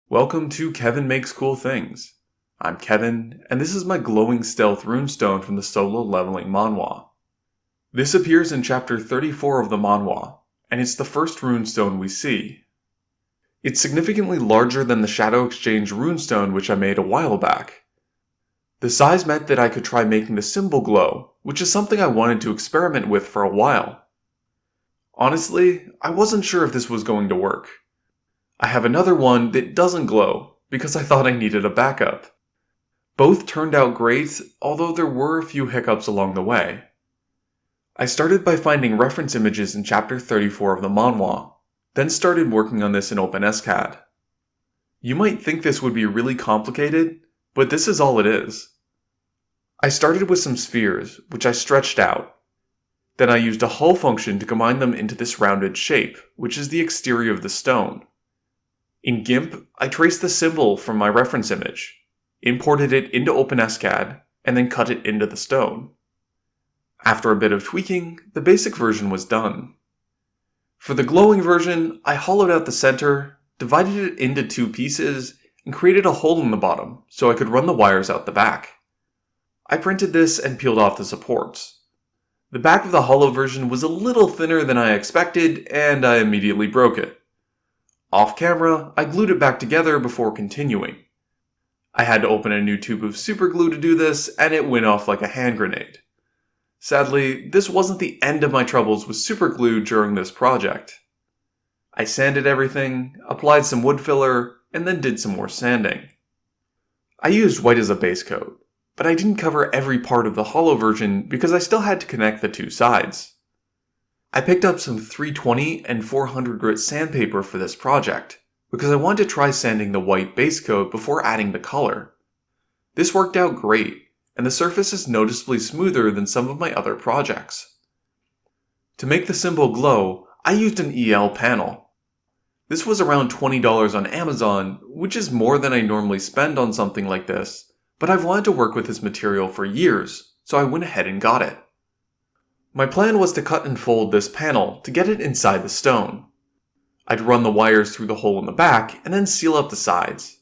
Welcome to Kevin Makes Cool Things. I'm Kevin, and this is my glowing stealth runestone from the solo leveling manhwa. This appears in chapter 34 of the manhwa, and it's the first runestone we see. It's significantly larger than the Shadow Exchange runestone which I made a while back. The size meant that I could try making the symbol glow, which is something I wanted to experiment with for a while. Honestly, I wasn't sure if this was going to work. I have another one that doesn't glow, because I thought I needed a backup. Both turned out great, although there were a few hiccups along the way. I started by finding reference images in chapter 34 of the manhwa, then started working on this in OpenSCAD. You might think this would be really complicated, but this is all it is. I started with some spheres, which I stretched out. Then I used a hull function to combine them into this rounded shape, which is the exterior of the stone. In GIMP, I traced the symbol from my reference image, imported it into OpenSCAD, and then cut it into the stone. After a bit of tweaking, the basic version was done. For the glowing version, I hollowed out the center, divided it into two pieces, and created a hole in the bottom so I could run the wires out the back. I printed this and peeled off the supports. The back of the hollow version was a little thinner than I expected, and I immediately broke it. Off camera, I glued it back together before continuing. I had to open a new tube of superglue to do this, and it went off like a hand grenade. Sadly, this wasn't the end of my troubles with superglue during this project. I sanded everything, applied some wood filler, and then did some more sanding. I used white as a base coat, but I didn't cover every part of the hollow version because I still had to connect the two sides. I picked up some 320 and 400 grit sandpaper for this project, because I wanted to try sanding the white base coat before adding the color. This worked out great, and the surface is noticeably smoother than some of my other projects. To make the symbol glow, I used an EL panel. This was around $20 on Amazon, which is more than I normally spend on something like this, but I've wanted to work with this material for years, so I went ahead and got it. My plan was to cut and fold this panel to get it inside the stone. I'd run the wires through the hole in the back and then seal up the sides.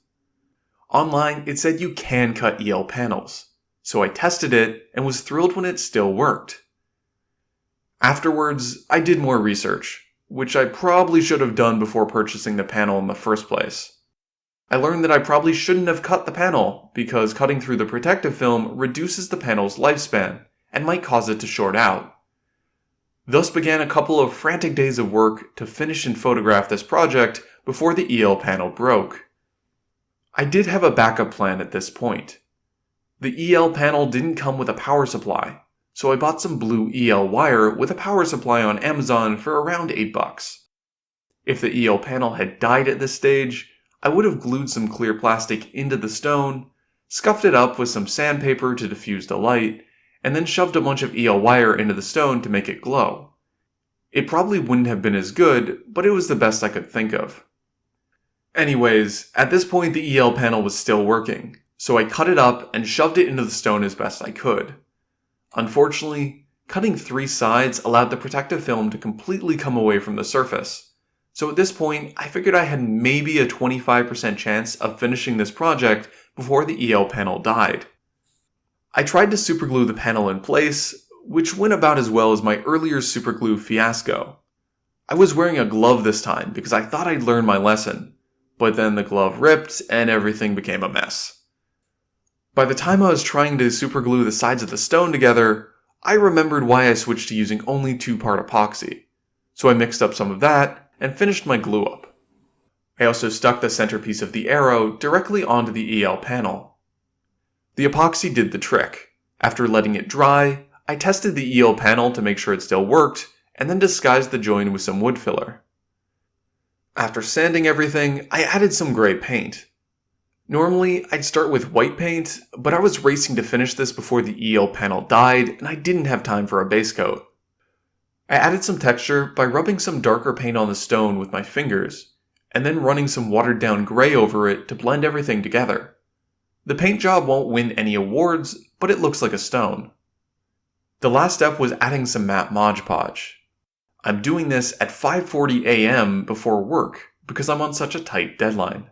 Online, it said you can cut EL panels, so I tested it and was thrilled when it still worked. Afterwards, I did more research, which I probably should have done before purchasing the panel in the first place. I learned that I probably shouldn't have cut the panel because cutting through the protective film reduces the panel's lifespan and might cause it to short out. Thus began a couple of frantic days of work to finish and photograph this project before the EL panel broke. I did have a backup plan at this point. The EL panel didn't come with a power supply, so I bought some blue EL wire with a power supply on Amazon for around $8. If the EL panel had died at this stage, I would have glued some clear plastic into the stone, scuffed it up with some sandpaper to diffuse the light, and then shoved a bunch of EL wire into the stone to make it glow. It probably wouldn't have been as good, but it was the best I could think of. Anyways, at this point the EL panel was still working, so I cut it up and shoved it into the stone as best I could. Unfortunately, cutting 3 sides allowed the protective film to completely come away from the surface. So at this point, I figured I had maybe a 25% chance of finishing this project before the EL panel died. I tried to superglue the panel in place, which went about as well as my earlier superglue fiasco. I was wearing a glove this time because I thought I'd learned my lesson, but then the glove ripped and everything became a mess. By the time I was trying to superglue the sides of the stone together, I remembered why I switched to using only 2-part epoxy, so I mixed up some of that and finished my glue up. I also stuck the centerpiece of the arrow directly onto the EL panel. The epoxy did the trick. After letting it dry, I tested the EL panel to make sure it still worked, and then disguised the join with some wood filler. After sanding everything, I added some gray paint. Normally, I'd start with white paint, but I was racing to finish this before the EL panel died, and I didn't have time for a base coat. I added some texture by rubbing some darker paint on the stone with my fingers, and then running some watered down gray over it to blend everything together. The paint job won't win any awards, but it looks like a stone. The last step was adding some matte Mod Podge. I'm doing this at 5:40 AM before work because I'm on such a tight deadline.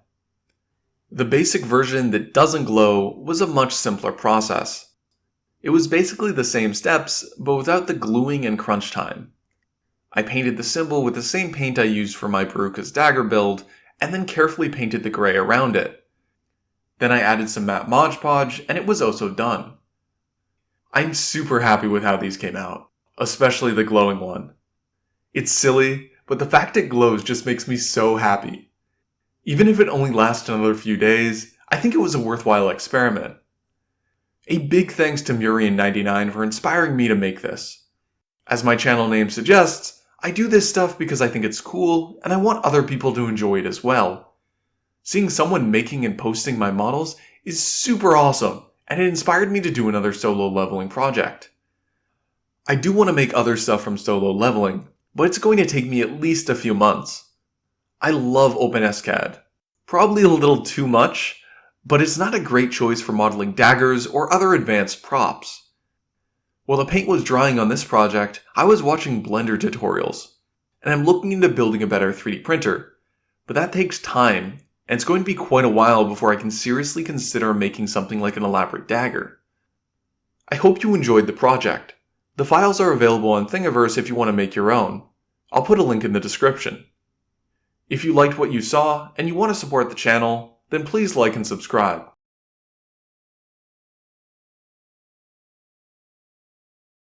The basic version that doesn't glow was a much simpler process. It was basically the same steps, but without the gluing and crunch time. I painted the symbol with the same paint I used for my Baruka's dagger build, and then carefully painted the gray around it. Then I added some matte Mod Podge, and it was also done. I'm super happy with how these came out, especially the glowing one. It's silly, but the fact it glows just makes me so happy. Even if it only lasts another few days, I think it was a worthwhile experiment. A big thanks to Murian99 for inspiring me to make this. As my channel name suggests, I do this stuff because I think it's cool, and I want other people to enjoy it as well. Seeing someone making and posting my models is super awesome, and it inspired me to do another solo leveling project. I do want to make other stuff from solo leveling, but it's going to take me at least a few months. I love OpenSCAD. Probably a little too much, but it's not a great choice for modeling daggers or other advanced props. While the paint was drying on this project, I was watching Blender tutorials, and I'm looking into building a better 3D printer, but that takes time, and it's going to be quite a while before I can seriously consider making something like an elaborate dagger. I hope you enjoyed the project. The files are available on Thingiverse if you want to make your own. I'll put a link in the description. If you liked what you saw and you want to support the channel, then please like and subscribe.